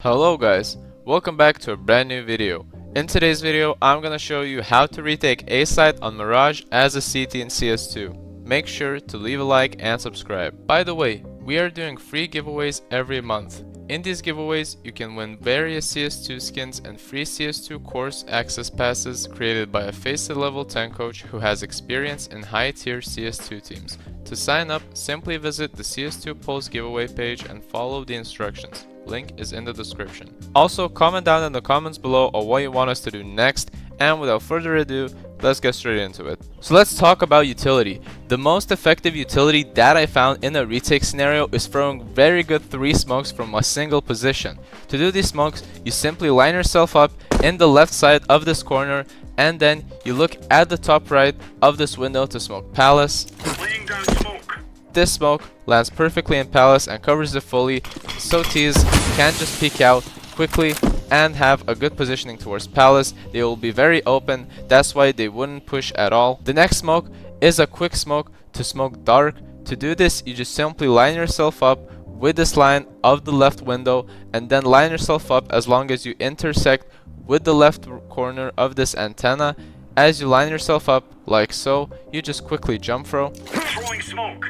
Hello guys, welcome back to a brand new video. In today's video, I'm gonna show you how to retake a site on Mirage as a CT in CS2. Make sure to leave a like and subscribe. By the way, we are doing free giveaways every month. In these giveaways, you can win various CS2 skins and free CS2 course access passes created by a Faceit level 10 coach who has experience in high tier CS2 teams. To sign up, simply visit the CS2 polls giveaway page and follow the instructions. Link is in the description. Also, comment down in the comments below on what you want us to do next, and without further ado, let's get straight into it. So let's talk about utility. The most effective utility that I found in a retake scenario is throwing very good 3 smokes from a single position. To do these smokes, you simply line yourself up in the left side of this corner, and then you look at the top right of this window to smoke Palace. Laying down smoke. This smoke lands perfectly in Palace and covers it fully, so T's can just peek out quickly and have a good positioning towards Palace. They will be very open, that's why they wouldn't push at all. The next smoke is a quick smoke to smoke dark. To do this, you just simply line yourself up with this line of the left window, and then line yourself up as long as you intersect with the left corner of this antenna. As you line yourself up like so, you just quickly jump throw. Throwing smoke.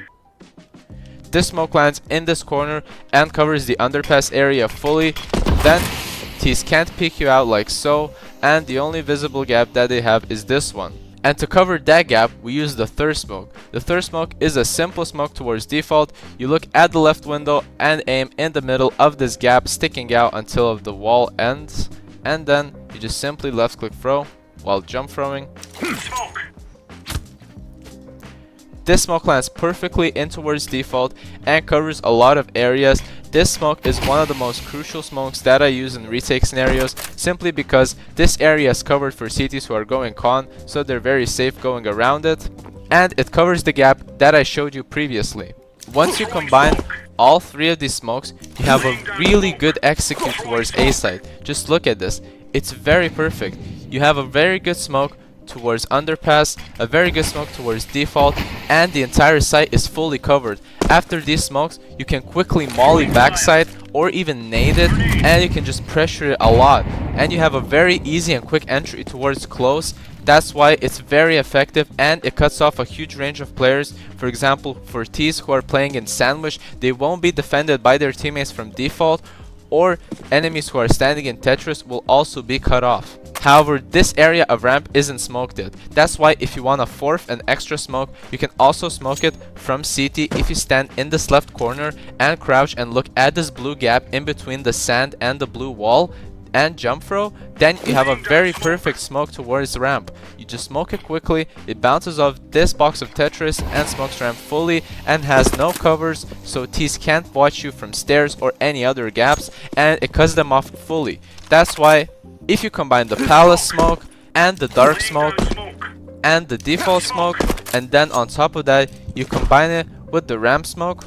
This smoke lands in this corner and covers the underpass area fully. Then T's can't peek you out like so, and the only visible gap that they have is this one. And to cover that gap, we use the third smoke. The third smoke is a simple smoke towards default. You look at the left window and aim in the middle of this gap sticking out until the wall ends, and then you just simply left click throw while jump throwing. Smoke. This smoke lands perfectly in towards default and covers a lot of areas. This smoke is one of the most crucial smokes that I use in retake scenarios, simply because this area is covered for CTs who are going con, so they're very safe going around it. And it covers the gap that I showed you previously. Once you combine all 3 of these smokes, you have a really good execute towards A site. Just look at this. It's very perfect. You have a very good smoke towards underpass, a very good smoke towards default, and the entire site is fully covered. After these smokes, you can quickly molly backside or even nade it, and you can just pressure it a lot, and you have a very easy and quick entry towards close. That's why it's very effective, and it cuts off a huge range of players. For example, for T's who are playing in sandwich, they won't be defended by their teammates from default, or enemies who are standing in Tetris will also be cut off. However, this area of ramp isn't smoked yet. That's why if you want a 4th and extra smoke, you can also smoke it from CT if you stand in this left corner and crouch and look at this blue gap in between the sand and the blue wall and jump throw. Then you have a very perfect smoke towards the ramp. You just smoke it quickly, it bounces off this box of Tetris and smokes ramp fully and has no covers, so T's can't watch you from stairs or any other gaps, and it cuts them off fully. That's why if you combine the Palace smoke and the dark smoke and the default smoke, and then on top of that you combine it with the ramp smoke,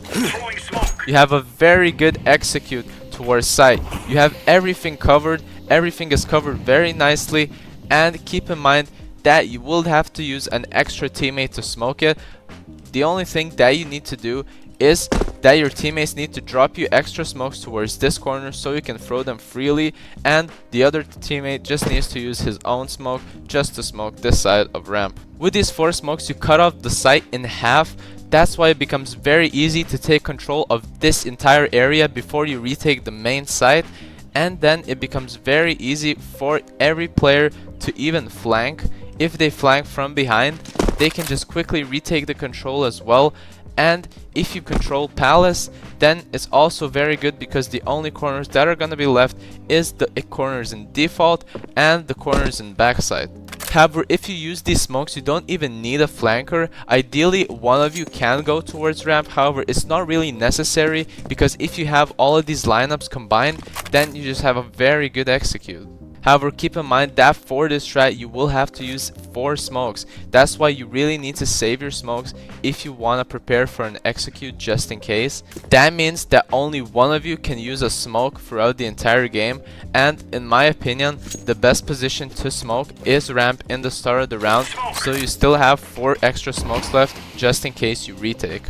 you have a very good execute towards site. You have everything covered, everything is covered very nicely, and keep in mind that you will have to use an extra teammate to smoke it. The only thing that you need to do is that your teammates need to drop you extra smokes towards this corner so you can throw them freely, and the other teammate just needs to use his own smoke just to smoke this side of ramp. With these 4 smokes, you cut off the site in half. That's why it becomes very easy to take control of this entire area before you retake the main site, and then it becomes very easy for every player to even flank. If they flank from behind, they can just quickly retake the control as well. And if you control Palace, then it's also very good because the only corners that are going to be left is the corners in default and the corners in backside. However, if you use these smokes, you don't even need a flanker. Ideally, one of you can go towards ramp. However, it's not really necessary because if you have all of these lineups combined, then you just have a very good execute. However, keep in mind that for this strat, you will have to use 4 smokes. That's why you really need to save your smokes if you want to prepare for an execute just in case. That means that only one of you can use a smoke throughout the entire game, and in my opinion, the best position to smoke is ramp in the start of the round, so you still have 4 extra smokes left just in case you retake.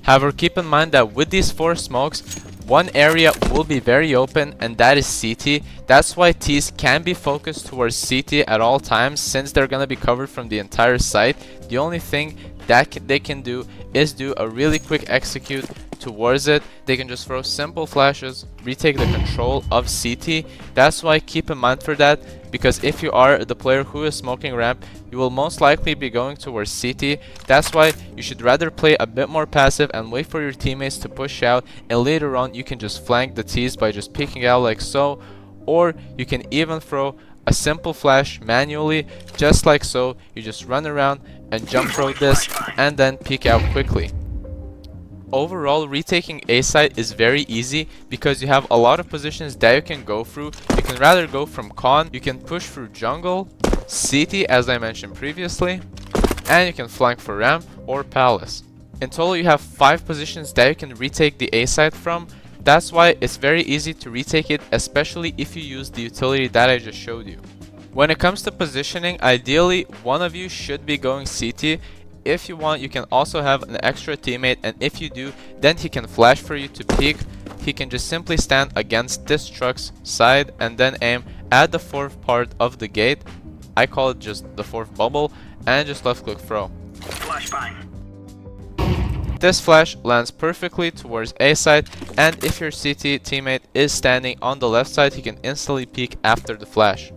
However, keep in mind that with these 4 smokes, one area will be very open, and that is CT. That's why Ts can be focused towards CT at all times, since they're going to be covered from the entire site. The only thing that they can do is do a really quick execute towards it. They can just throw simple flashes, retake the control of CT. That's why keep in mind for that, because if you are the player who is smoking ramp, you will most likely be going towards CT. That's why you should rather play a bit more passive and wait for your teammates to push out, and later on you can just flank the Ts by just peeking out like so, or you can even throw a simple flash manually just like so. You just run around and jump throw this and then peek out quickly. Overall, retaking A site is very easy because you have a lot of positions that you can go through. You can rather go from con, you can push through jungle, CT as I mentioned previously, and you can flank for ramp or palace. In total, you have 5 positions that you can retake the A site from. That's why it's very easy to retake it, especially if you use the utility that I just showed you. When it comes to positioning, ideally one of you should be going CT. If you want, you can also have an extra teammate, and if you do, then he can flash for you to peek. He can just simply stand against this truck's side and then aim at the 4th part of the gate. I call it just the 4th bubble, and just left click throw. Flashbang. This flash lands perfectly towards A side, and if your CT teammate is standing on the left side, he can instantly peek after the flash.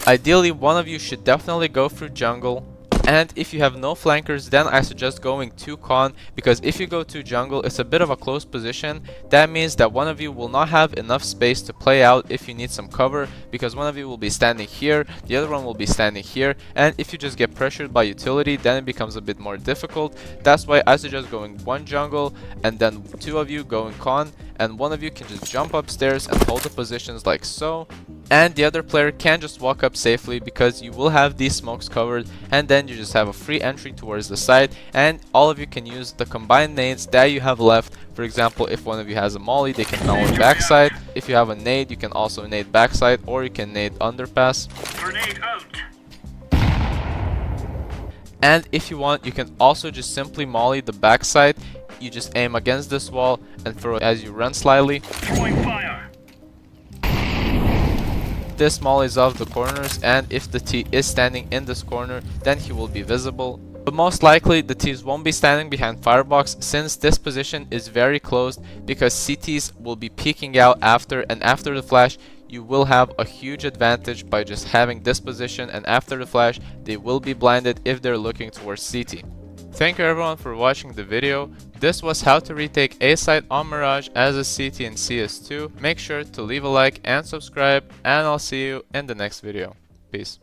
Ideally, one of you should definitely go through jungle. And if you have no flankers, then I suggest going to con, because if you go to jungle, it's a bit of a close position. That means that one of you will not have enough space to play out if you need some cover, because one of you will be standing here, the other one will be standing here, and if you just get pressured by utility, then it becomes a bit more difficult. That's why I suggest going one jungle, and then 2 of you going con, and one of you can just jump upstairs and hold the positions like so, and the other player can just walk up safely because you will have these smokes covered, and then you just have a free entry towards the side, and all of you can use the combined nades that you have left. For example, if one of you has a molly, they can molly backside. If you have a nade, you can also nade backside, or you can nade underpass. Grenade out. And if you want, you can also just simply molly the backside. You just aim against this wall and throw it as you run slightly. Throwing fire. This mollies off the corners, and if the T is standing in this corner, then he will be visible. But most likely the Ts won't be standing behind firebox, since this position is very closed, because CTs will be peeking out after, and after the flash you will have a huge advantage by just having this position, and after the flash they will be blinded if they're looking towards CT. Thank you everyone for watching the video. This was how to retake A site on Mirage as a CT in CS2. Make sure to leave a like and subscribe, and I'll see you in the next video. Peace.